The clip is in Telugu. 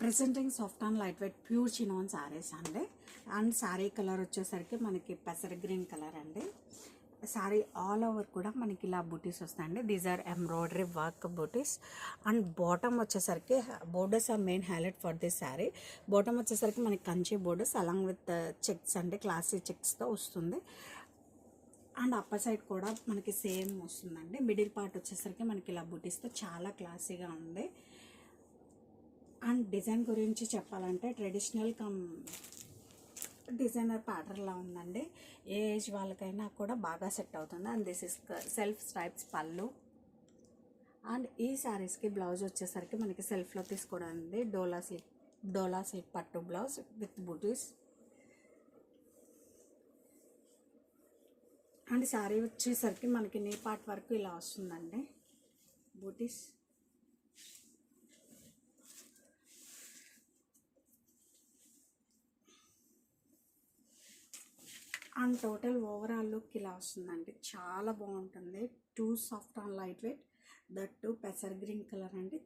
Presenting soft and light weight pure chinon saris అండి. అండ్ శారీ కలర్ వచ్చేసరికి మనకి పెసర గ్రీన్ కలర్ అండి. శారీ ఆల్ ఓవర్ కూడా మనకి ఇలా బూటీస్ వస్తాయండి. These are embroidery work butis. And bottom వచ్చేసరికి borders are main highlight for this sari. Bottom వచ్చేసరికి మనకి Kanchi borders along with checks అండి, క్లాసీ చెక్స్తో వస్తుంది. అండ్ అప్పర్ సైడ్ కూడా మనకి సేమ్ వస్తుందండి. మిడిల్ పార్ట్ వచ్చేసరికి మనకి ఇలా బూటీస్తో చాలా క్లాసీగా ఉంది. అండ్ డిజైన్ గురించి చెప్పాలంటే ట్రెడిషనల్ కమ్ డిజైనర్ ప్యాటర్న్లా ఉందండి. ఏ ఏజ్ వాళ్ళకైనా కూడా బాగా సెట్ అవుతుంది. And this is self stripes pallu. And ఈ శారీస్కి బ్లౌజ్ వచ్చేసరికి మనకి సెల్ఫ్లో తీసుకోవడానికి Dola silk pattu blouse with butis. And sari వచ్చేసరికి మనకి నీ పార్ట్ వరకు ఇలా వస్తుందండి బూటీస్. అండ్ టోటల్ ఓవరాల్ లుక్ ఇలా వస్తుందండి. చాలా బాగుంటుంది. Too soft and light weight, that too pesara green colour అండి.